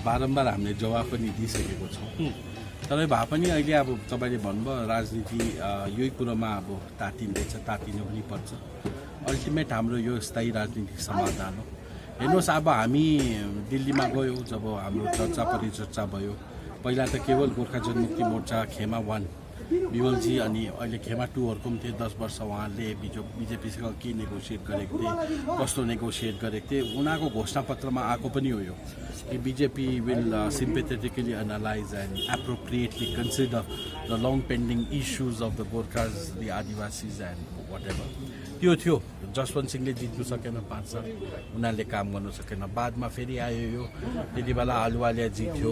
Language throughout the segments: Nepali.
बारम्बार हामीले जवाफ पनि दिइसकेको छौँ। तर भए पनि अहिले अब तपाईँले भन्नुभयो राजनीति यही कुरोमा अब तातिनु पनि पर्छ। अल्टिमेट हाम्रो यो स्थायी राजनीतिक समाधान हो। हेर्नुहोस्, अब हामी दिल्लीमा गयौँ, जब हाम्रो चर्चा परिचर्चा भयो, पहिला त केवल गोर्खा जनमुक्ति मोर्चा खेमा 1 विमलजी अनि अहिले खेमा 2हरूको पनि थिए। 10 वर्ष उहाँले बिजेपीसँग के नेगोसिएट गरेको थिए, कस्तो नेगोसिएट गरेको थिए, उनीहरूको घोषणापत्रमा आएको पनि हो यो कि BJP will sympathetically analyse and appropriately consider the long pending issues of the Gorkhas, the Adivasis and whatever. त्यो थियो। जसवन्त सिंहले जित्नु सकेन 5 साल, उनीहरूले काम गर्नु सकेन। बादमा फेरि आयो यो, त्यति बेला आलुवालिया जित्यो,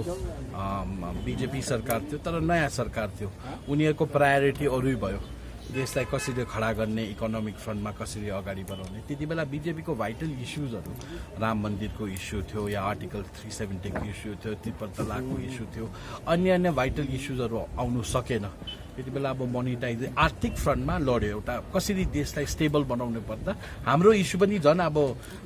बिजेपी सरकार थियो, तर नयाँ सरकार थियो। उनीहरूको प्रायोरिटी अरू भयो, देशलाई कसरी खडा गर्ने, इकोनोमिक फ्रन्टमा कसरी अगाडि बढाउने। त्यति बेला बिजेपीको भाइटल इस्युजहरू राम मन्दिरको इस्यु थियो, या आर्टिकल 370 को इस्यु थियो, ट्रिपल तलाकको इस्यु थियो, अन्य भाइटल इस्युजहरू आउनु सकेन। त्यति बेला अब मोनिटाइज आर्थिक फ्रन्टमा लड्यो, एउटा कसरी देशलाई स्टेबल बनाउनु पर्दा। हाम्रो इस्यु पनि झन् अब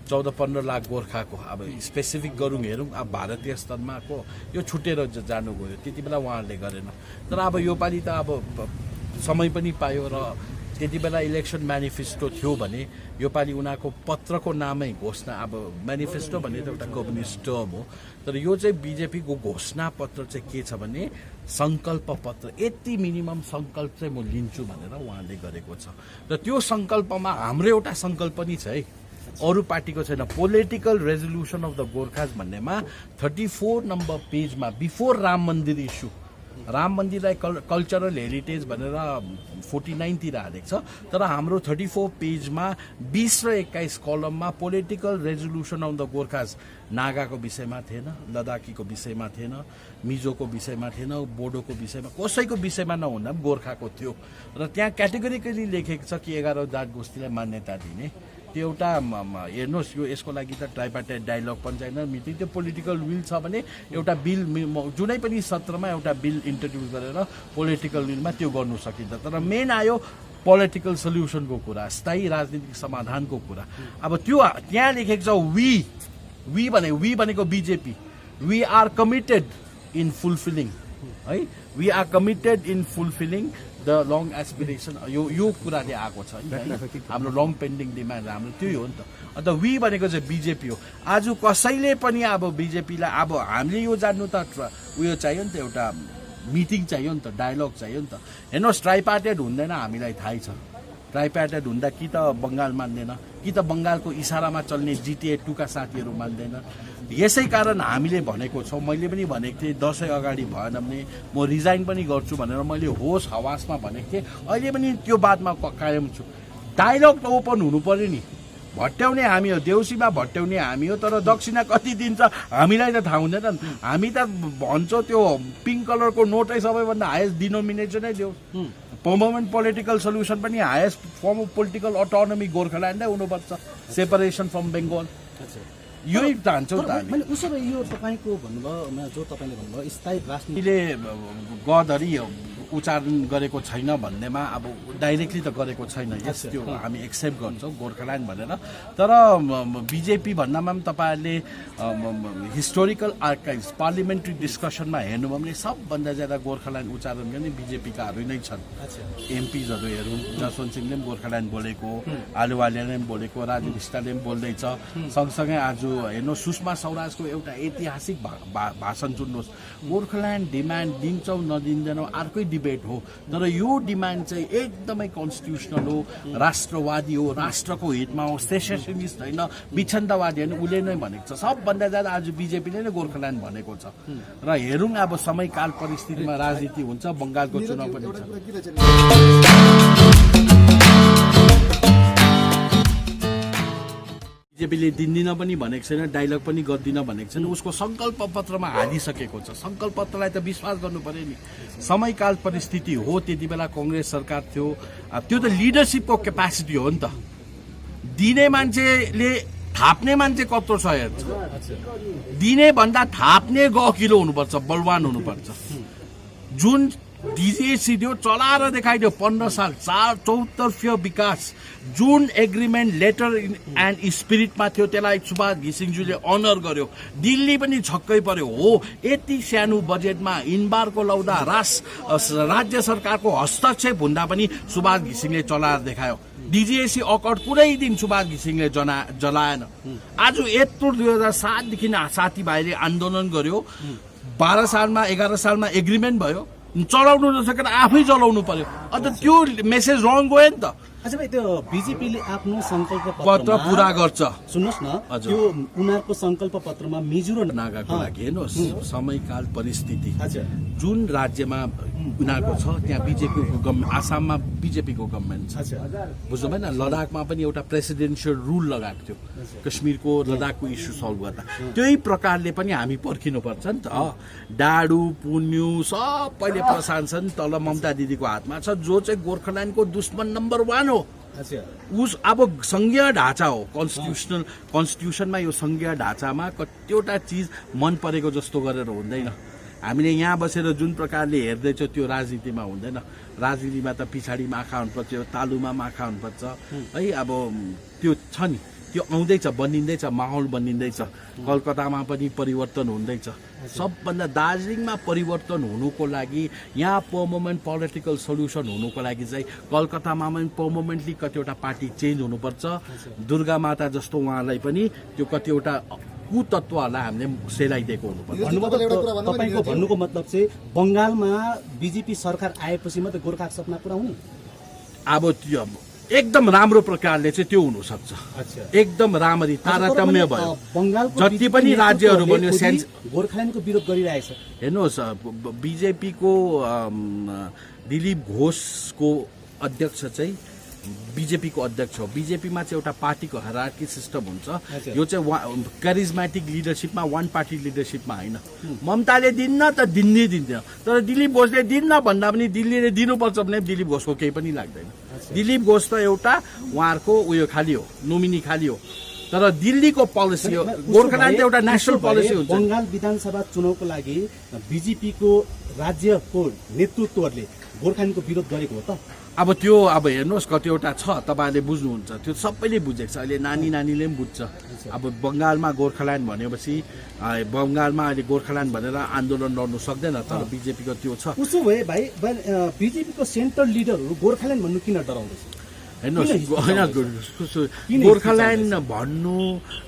14-15 लाख गोर्खाको अब स्पेसिफिक हेरौँ, अब भारतीय स्तरमा को यो छुटेर जानु गयो। त्यति बेला उहाँहरूले गरेन। तर अब योपालि त अब समय पनि पायो र त्यति बेला इलेक्सन म्यानिफेस्टो थियो भने योपालि उनीहरूको पत्रको नामै घोषणा, अब म्यानिफेस्टो भने त एउटा कम्युनिस्ट टर्म हो, तर यो चाहिँ बिजेपीको घोषणा पत्र चाहिँ के छ भने सङ्कल्प पत्र। यति मिनिमम सङ्कल्प चाहिँ म लिन्छु भनेर उहाँले गरेको छ। र त्यो सङ्कल्पमा हाम्रो एउटा सङ्कल्प पनि छ है, अरू पार्टीको छैन। Political resolution of the Gorkhas भन्नेमा 34 नम्बर पेजमा बिफोर राम मन्दिर इस्यु, राम मन्दिरलाई कल्चरल हेरिटेज भनेर 49 तिर हालेको छ, तर हाम्रो 34 पेजमा 20 र 21 कलममा political resolution of the Gorkhas नागाको विषयमा थिएन, लद्दाखीको विषयमा थिएन, मिजोको विषयमा थिएन, बोडोको विषयमा, कसैको विषयमा नहुँदा पनि गोर्खाको थियो। र त्यहाँ क्याटेगोरिकली लेखेको छ कि 11 जात गोष्ठीलाई मान्यता दिने। त्यो एउटा हेर्नुहोस्, यो यसको लागि त ट्राइपार्टाइट डायलग पञ्चायत मिटिङ, त्यो पोलिटिकल विल छ भने एउटा बिल जुनै पनि सत्रमा एउटा बिल इन्ट्रोड्युस गरेर पोलिटिकल विलमा त्यो गर्नु सकिन्छ। तर मेन आयो पोलिटिकल सल्युसनको कुरा, स्थायी राजनीतिक समाधानको कुरा। अब त्यो त्यहाँ लेखेको छ वी भनेको BJP, we are committed in fulfilling, है, we are committed in fulfilling the long aspiration. यो कुराले आएको छ हाम्रो लङ पेन्डिङ डिमान्ड, हाम्रो त्यही हो नि त। अन्त वी भनेको चाहिँ बिजेपी हो। आज कसैले पनि अब बिजेपीलाई अब हामीले यो जान्नु त उयो चाहियो नि त, एउटा मिटिङ चाहियो नि त, डायलग चाहियो नि त। हेर्नुहोस्, ट्राइपार्टेड हुँदैन, हामीलाई थाहै छ। ट्राइपार्टेड हुँदा कि त बङ्गाल मान्दैन, कि त बङ्गालको इसारामा चल्ने GTA2 का साथीहरू मान्दैन। यसै कारण हामीले भनेको छौँ, मैले पनि भनेको थिएँ दसैँ अगाडि भएन भने म रिजाइन पनि गर्छु भनेर मैले होस हवासमा भनेको थिएँ। अहिले पनि त्यो बातमा कायम छु। डायलग त ओपन हुनु पर्यो नि। भट्याउने हामी हो, देउसीमा भट्याउने हामी हो, तर दक्षिणा कति दिन्छ हामीलाई त थाहा हुँदैन। हामी त भन्छौँ त्यो पिङ्क कलरको नोटै सबैभन्दा हायेस्ट डिनोमिनेसनै दियो। पर्मानेन्ट पोलिटिकल सल्युसन पनि highest form of political autonomy गोर्खाल्यान्डै हुनुपर्छ, सेपरेसन फ्रम बेङ्गल। यही चाहन्छौँ त हामी। उसो भए यो तपाईँको भन्नुभयो, जो तपाईँले भन्नुभयो स्थायी राजनीतिले गधरी उच्चारण गरेको छैन भन्नेमा अब डाइरेक्टली त गरेको छैन, यस त्यो हामी एक्सेप्ट गर्छौँ गोर्खाल्यान्ड भनेर। तर बिजेपी भन्दामा पनि तपाईँहरूले हिस्टोरिकल आर्काइभ्स पार्लिमेन्ट्री डिस्कसनमा हेर्नुभयो भने सबभन्दा ज्यादा गोर्खाल्यान्ड उच्चारण गर्ने बिजेपीकाहरू नै छन्। एमपिजहरू हेरौँ, जसवन्त सिंहले पनि गोर्खाल्यान्ड बोलेको, आलुवालियाले पनि बोलेको, राजु विष्टले पनि बोल्दैछ। सँगसँगै आज हेर्नु सुषमा स्वराजको एउटा ऐतिहासिक भाषण सुन्नुहोस्, गोर्खाल्यान्ड डिमान्ड दिन्छौँ नदिँदैनौँ अर्कै डिबेट हो, तर यो डिमान्ड चाहिँ एकदमै कन्स्टिट्युसनल हो, राष्ट्रवादी हो, राष्ट्रको हितमा हो, सेसेसनिस्ट होइन, विच्छिन्नतावादी होइन। उसले नै भनेको छ सबभन्दा ज्यादा आज बिजेपीले नै गोर्खाल्यान्ड भनेको छ। र हेरौँ अब समयकाल परिस्थितिमा राजनीति हुन्छ, बङ्गालको चुनाव पनि छ। बिजेपीले दिँदिन पनि भनेको छैन, डायलग पनि गर्दिन भनेको छैन, उसको सङ्कल्प पत्रमा हालिसकेको छ। सङ्कल्प पत्रलाई त विश्वास गर्नु पर्यो नि। समयकाल परिस्थिति हो, त्यति बेला कांग्रेस सरकार थियो, त्यो त लिडरसिपको क्यापासिटी हो नि त। दिने मान्छेले थाप्ने मान्छे कत्रो छ हेर्छ, दिने भन्दा थाप्ने गकिलो हुनुपर्छ, बलवान हुनुपर्छ। जुन डिजिएसी दियो, चलाएर देखाइदियो 15 साल चौतर्फीय विकास जुन एग्रिमेन्ट लेटर एन्ड स्पिरिटमा थियो त्यसलाई सुभाष घिसिङज्यूले अनर गर्यो। दिल्ली पनि छक्कै पर्यो। हो यति सानो बजेटमा इन्बारको लौदा राज्य सरकारको हस्तक्षेप हुँदा पनि सुभाष घिसिङले चलाएर देखायो। डिजिएसी अकर्ड कुनै दिन सुभाष घिसिङले जलाएन। आज यत्रो 2007 देखि साथीभाइले आन्दोलन गर्यो, 12 सालमा 11 सालमा एग्रिमेन्ट भयो, चलाउनु नसकेर आफै चलाउनु पर्यो। अन्त त्यो मेसेज रङ गयो नि त। अच्छा भाइ, त्यो बीजेपीले आफ्नो संकल्प पत्र पूरा गर्छ। सुन्नुहोस् न, त्यो उनीहरूको संकल्प पत्रमा मिजो र नागाको लागि हेर्नुहोस्, समयकाल परिस्थिति जुन राज्यमा उनीहरूको छ त्यहाँ बिजेपीको गभर्मेन्ट, आसाममा बिजेपीको गभर्मेन्ट छ, बुझ्नु भएन। लद्दाखमा पनि एउटा प्रेसिडेन्सियल रुल लगाएको थियो कश्मीरको लद्दाखको इस्यु सल्भ गर्दा। त्यही प्रकारले पनि हामी पर्खिनुपर्छ नि त। डाडु पुन्यु सबैले प्रशासन तल ममता दिदीको हातमा छ, जो चाहिँ गोर्खाल्यान्डको दुश्मन नम्बर 1 हो। उस अब संघीय ढाँचा हो, कन्स्टिट्युसनमा यो संघीय ढाँचामा कतिवटा चिज मन परेको जस्तो गरेर हुँदैन। हामीले यहाँ बसेर जुन प्रकारले हेर्दैछौँ त्यो राजनीतिमा हुँदैन। राजनीतिमा त पछाडिमा आँखा हुनुपर्छ, तालुमा आँखा हुनुपर्छ है। अब त्यो छ नि, त्यो आउँदैछ, बनिँदैछ, माहौल बनिँदैछ। कलकत्तामा पनि परिवर्तन हुँदैछ। सबभन्दा दार्जिलिङमा परिवर्तन हुनुको लागि, यहाँ पर्मनेन्ट पोलिटिकल सल्युसन हुनुको लागि चाहिँ कलकत्तामा पनि पर्मनेन्टली कतिवटा पार्टी चेन्ज हुनुपर्छ। दुर्गा माता जस्तो उहाँलाई पनि त्यो कतिवटा कुतत्वहरूलाई हामीले सेलाइदिएको हुनुपर्छ। तपाईँको भन्नुको मतलब चाहिँ बङ्गालमा बीजेपी सरकार आएपछि मात्रै गोर्खाको सपना पुरा हुने? अब त्यो एकदम राम्रो प्रकारले चाहिँ त्यो हुनसक्छ। एकदम राम्ररी तारतम्य भयो। जति पनि राज्यहरू बन्यो गोर्खाल्यान्डको विरोध गरिरहेछ। हेर्नुहोस्, बिजेपीको दिलीप घोषको अध्यक्ष चाहिँ बीजेपीको अध्यक्ष हो। बीजेपीमा चाहिँ एउटा पार्टीको हायरार्की सिस्टम हुन्छ। यो चाहिँ करिज्मेटिक लिडरसिपमा, वान पार्टी लिडरसिपमा होइन। ममताले दिन्न त दिँदैन, तर दिलीप घोषले दिन्न भन्दा पनि दिल्लीले दिनुपर्छ भने दिलीप घोषको केही पनि लाग्दैन। दिलीप घोष त एउटा उहाँहरूको उयो खाली हो, नोमिनी खाली हो। तर दिल्लीको पोलिसी हो, गोर्खाल्यान्ड त एउटा नेसनल पोलिसी हुन्छ। बङ्गाल विधानसभा चुनावको लागि बीजेपीको राज्यको नेतृत्वहरूले गोर्खाल्यान्डको विरोध गरेको हो त? अब त्यो अब हेर्नुहोस्, कतिवटा छ तपाईँले बुझ्नुहुन्छ, त्यो सबैले बुझेको छ। अहिले नानीले पनि बुझ्छ। अब बङ्गालमा गोर्खाल्यान्ड भनेपछि बङ्गालमा अहिले गोर्खाल्यान्ड भनेर आन्दोलन लड्नु सक्दैन, तर बिजेपीको त्यो छ। उसो भए भाइ, बिजेपीको सेन्ट्रल लिडरहरू गोर्खाल्यान्ड भन्नु किन डराउँदैछ? हेर्नुहोस्, गोर्खाल्यान्ड भन्नु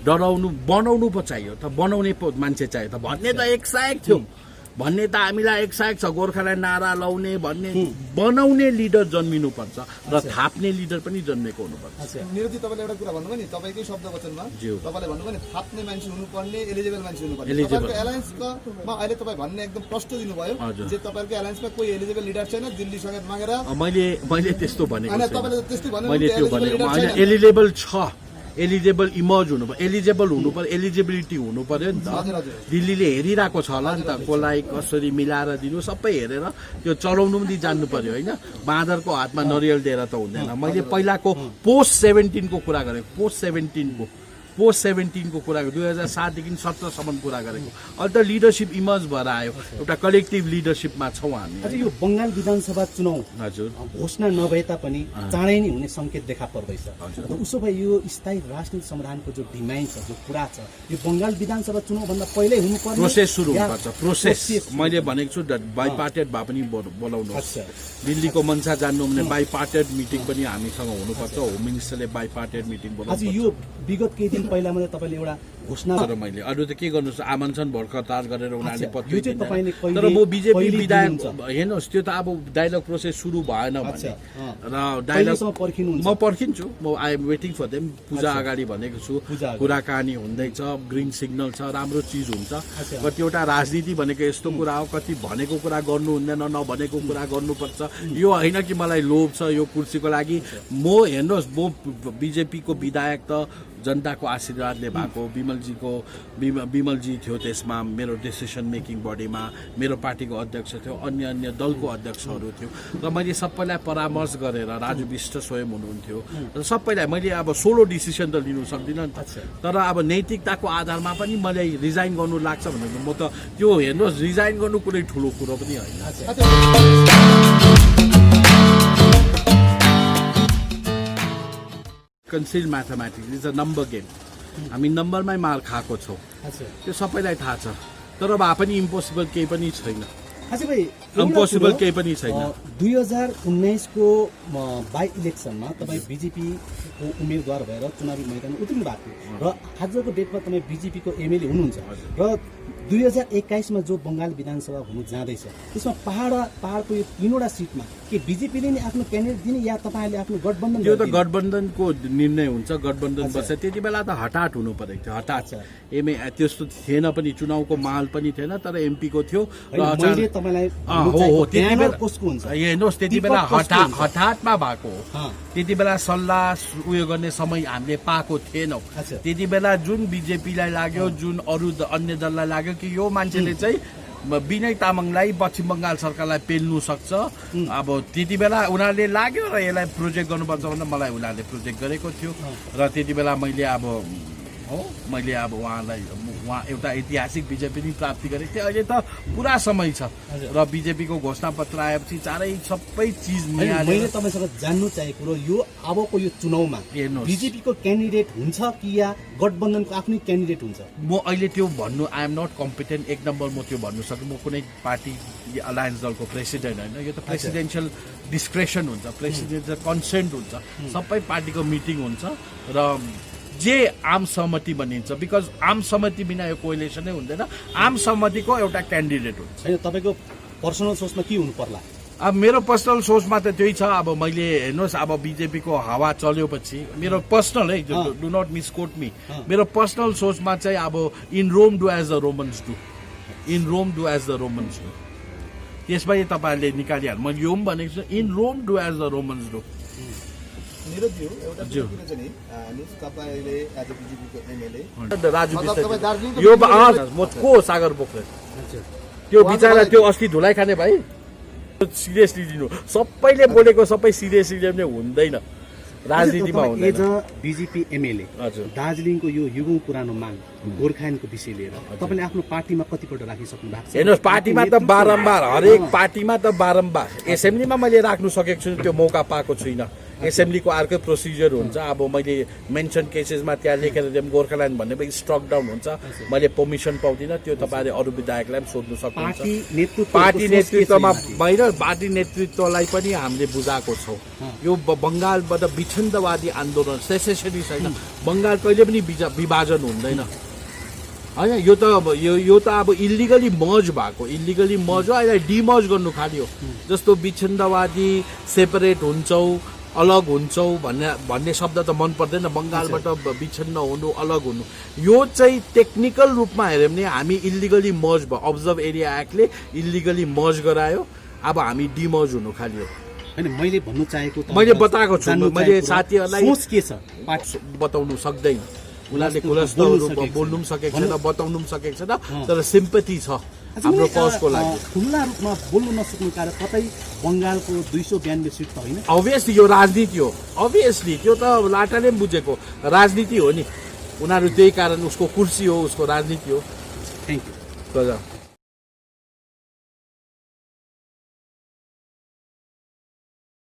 डराउनु, बनाउनु पो चाहियो त, बनाउने पो मान्छे चाहियो त। भन्ने त एक सहायक थियो, भन्ने त हामीलाई एक सहायक छ, गोर्खाल्यान्ड नारा लाउने भन्ने। बनाउने लिडर जन्मिनुपर्छ र थाप्ने लिडर पनि जन्मेको हुनुपर्छ। निरजी, तपाईँले एउटा कुरा भन्नुभयो नि, तपाईँकै शब्द वचनमा तपाईँले भन्नुभयो नि, थाप्ने मान्छे हुनुपर्ने, एलिजिबल मान्छे हुनुपर्ने। तपाईँको एलायन्समा अहिले तपाईँ भन्ने एकदम प्रश्न दिनुभयो जे तपाईँको एलायन्समा कोही एलिजिबल लिडर छैन, दिल्ली समेत मागेर। मैले त्यस्तो भनेको छैन। तपाईँले त्यस्तै भन्नुभयो, मैले त्यो भनेको होइन। एलिजिबल छ, एलिजिबल इमर्ज हुनु पर्यो, एलिजिबल हुनु पर्यो, एलिजिबिलिटी हुनु पर्यो नि त। दिल्लीले हेरिरहेको छ होला नि त, कसलाई कसरी मिलाएर दिनु सबै हेरेर त्यो चलाउनु पनि जान्नु पर्यो होइन। बाँदरको हातमा नरियल दिएर त हुँदैन। मैले पहिलाको पोस्ट 17 को कुरा गरेको, पोस्ट 17 को कुरा गरेको, 2007 देखि 17सम्म कुरा गरेको। अहिले त लिडरसिप इमर्ज भएर आयो, एउटा कलेक्टिभ लिडरसिपमा छौँ हामी। यो बङ्गाल विधानसभा चुनाव हजुर घोषणा नभए तापनि चाँडै नै हुने संकेत देखा पर्दैछ। उसो भए यो स्थायी राजनीतिक समाधानको जो डिमान्ड छ, जो कुरा छ, यो बङ्गाल विधानसभा चुनाव भन्दा पहिल्यै हुनुपर्ने प्रोसेस सुरु हुनुपर्छ। प्रोसेस मैले भनेको छु, बाइपार्टेड भए पनि बोलाउनु। दिल्लीको मनसा जान्नु भने बाइपार्टेड मिटिङ पनि हामीसँग हुनुपर्छ। होम मिनिस्टरले बाइपार्टेड मिटिङ बोलाउनु। यो विगत केही दिन पहिला मात्रै तपाईँले एउटा घोषणा तर मैले अरू त के गर्नु, आमन्त्रण भर्खर गरेर उनीहरूले पत्र यो चाहिँ तपाईँले तर म बिजेपी विधायक हेर्नुहोस्, त्यो त अब डायलग प्रोसेस सुरु भएन भने र डायलग म पर्खिन्छु। म I am waiting for them. Puja अगाडि भनेको छु, कुराकानी हुँदैछ, ग्रिन सिग्नल छ, राम्रो चिज हुन्छ। कतिवटा राजनीति भनेको यस्तो कुरा हो, कति भनेको कुरा गर्नु हुँदैन, नभनेको कुरा गर्नुपर्छ। यो होइन कि मलाई लोभ छ यो कुर्सीको लागि। म हेर्नुहोस्, म बिजेपीको विधायक त जनताको आशीर्वादले भएको। विमलजी थियो त्यसमा, मेरो डिसिसन मेकिङ बडीमा मेरो पार्टीको अध्यक्ष थियो, अन्य दलको अध्यक्षहरू थियो र मैले सबैलाई परामर्श गरेर, राजु विष्ट स्वयं हुनुहुन्थ्यो र सबैलाई मैले अब सोलो डिसिसन त लिनु सक्दिनँ नि त। तर अब नैतिकताको आधारमा पनि मलाई रिजाइन गर्नु लाग्छ भने म त त्यो हेर्नुहोस्, रिजाइन गर्नु कुनै ठुलो कुरो पनि होइन। Conceal mathematics is a number game हामी नम्बरमै मार खाएको छौँ त्यो सबैलाई थाहा छ तर भए पनि इम्पोसिबल केही पनि छैन इम्पोसिबल केही पनि छैन 2019 को बाई इलेक्सनमा तपाईँ बीजेपीको उम्मेदवार भएर चुनावी मैदानमा उत्रिनु भएको थियो र आजको डेटमा तपाईँ बीजेपीको एमएलए हुनुहुन्छ र 2021 मा जो बंगाल विधानसभा हुनु जाँदैछ त्यसमा पहाडको यो तीनवटा सिटमा के बीजेपीले नै आफ्नो क्यान्डिडेट दिने या तपाईहरुले आफ्नो गठबन्धन त्यो त गठबन्धनको निर्णय हुन्छ गठबन्धन बस्छ त्यति बेला त हटाट हुनु परेको थियो हटाट एमए त्यस्तो थिएन पनि चुनावको माहौल पनि थिएन तर एमपी को थियो र मैले तपाईलाई हो त्यति बेला कसको हुन्छ हेर्नुहोस् त्यति बेला हठातमा भएको हो त्यति बेला सल्लाह उयो गर्ने समय हामीले पाएको थिएनौं त्यति बेला जुन बीजेपीलाई लाग्यो जुन अरु अन्य दललाई लाग्यो कि यो मान्छेले चाहिँ विनय तामाङलाई पश्चिम बंगाल सरकारलाई पेल्नु सक्छ अब त्यति बेला उनीहरूले लाग्यो र यसलाई प्रोजेक्ट गर्नुपर्छ भनेर मलाई उनीहरूले प्रोजेक्ट गरेको थियो र त्यति बेला मैले अब उहाँ एउटा ऐतिहासिक विजय पनि प्राप्ति गरेको थिएँ अहिले त पुरा समय छ र बीजेपीको घोषणा पत्र आएपछि चारै सबै चिज मैले तपाईसँग जान्नु चाहेको र यो अबको यो चुनावमा बीजेपीको क्यान्डिडेट हुन्छ कि या गठबन्धनको आफ्नै क्यान्डिडेट हुन्छ म अहिले त्यो भन्नु आई एम नट कम्पिटेन्ट एक नम्बर म त्यो भन्नु सक्छु म कुनै पार्टी अलायन्स दलको प्रेसिडेन्ट होइन यो त प्रेसिडेन्शियल डिस्क्रेसन हुन्छ प्रेसिडेन्शियल कन्सेन्ट हुन्छ सबै पार्टीको मिटिङ हुन्छ र जे आम सहमति बनिन्छ बिकज आम सहमति बिना यो कोएलिसन नै हुँदैन आम सहमतिको एउटा क्यान्डिडेट हुन्छ हैन तपाईको पर्सनल सोचमा के हुनु पर्ला अब मेरो पर्सनल सोचमा त त्यही छ अब मैले हेर्नुहोस् अब बीजेपीको हावा चल्योपछि मेरो पर्सनल है डु नट मिसकोट मी मेरो पर्सनल सोचमा चाहिँ अब in Rome do as the Romans do in Rome do as the Romans do त्यसपछि तपाईहरुले निकालिहाल्नु मैले यो पनि भनेको छु in Rome do as the Romans do निरज्यू एउटा कुरा किन चाहिँ नि तपाईले एज अ बीजेपीको एमएलए राजु यो म को सागर पोखरेल त्यो बिचारा त्यो अस्ति धुलाई खाने भाइ सिरियसली लिनु सबैले बोलेको सबै सिरियसली लिने हुँदैन राजनीतिमा हुँदैन एज अ बीजेपी एमएलए दार्जिलिङको यो युगौं पुरानो माग गोर्खाल्यान्डको विषय लिएर तपाईले आफ्नो पार्टीमा कतिपल्ट राखिसक्नु भएको छ हेर्नुहोस् पार्टीमा त बारम्बार हरेक पार्टीमा त बारम्बार एसेम्ब्लीमा मैले राख्नु सकेको छु त्यो मौका पाएको छुइनँ एसेम्ब्लीको अर्कै प्रोसिजर हुन्छ अब मैले मेन्सन केसेसमा त्यहाँ लेखेर दिएँ गोर्खाल्यान्ड भन्ने पनि स्ट्रक डाउन हुन्छ मैले पर्मिसन पाउँदिनँ त्यो तपाईहरुले अरु विधायकलाई पनि सोध्नु सक्नुहुन्छ पार्टी नेतृत्वमा बाहिर पार्टी नेतृत्वलाई पनि हामीले बुझाएको छौं यो बंगालबाट विच्छिन्नतावादी आन्दोलन सेसेसनिस्ट हैन बंगाल कहिले पनि विभाजन हुँदैन हैन यो त अब इल्लिगली मर्ज भएको इल्लिगली मर्ज हो अहिले डिमर्ज गर्नु खालियो जस्तो विच्छिन्नतावादी सेपरेट हुन्छौ अलग हुन्छौ भन्ने शब्द त मन पर्दैन बंगालबाट विच्छिन्न हुनु अलग हुनु यो चाहिँ टेक्निकल रूपमा हेर्यो भने हामी इल्लिगली मर्ज भयो अब्जर्भ एरिया एक्टले इल्लिगली मर्ज गरायो अब हामी डिमर्ज हुनु खालियो हैन मैले भन्नु चाहेको मैले बताएको छु मैले साथीहरुलाई सोच के छ बताउनु सक्दैन उनीहरूले खुलस्त बोल्नु पनि सकेको छैन बताउनु पनि सकेको छैन तर सिम्पथी छ हाम्रो कजको लागि खुल्ला रूपमा बोल्नु नसक्नु कारण कतै बंगालको 292 सिट त हैन अभियसली यो राजनीति हो अभियसली त्यो त लाटाले पनि बुझेको राजनीति हो नि उनीहरू त्यही कारण उसको कुर्सी हो उसको राजनीति हो थ्यांक यू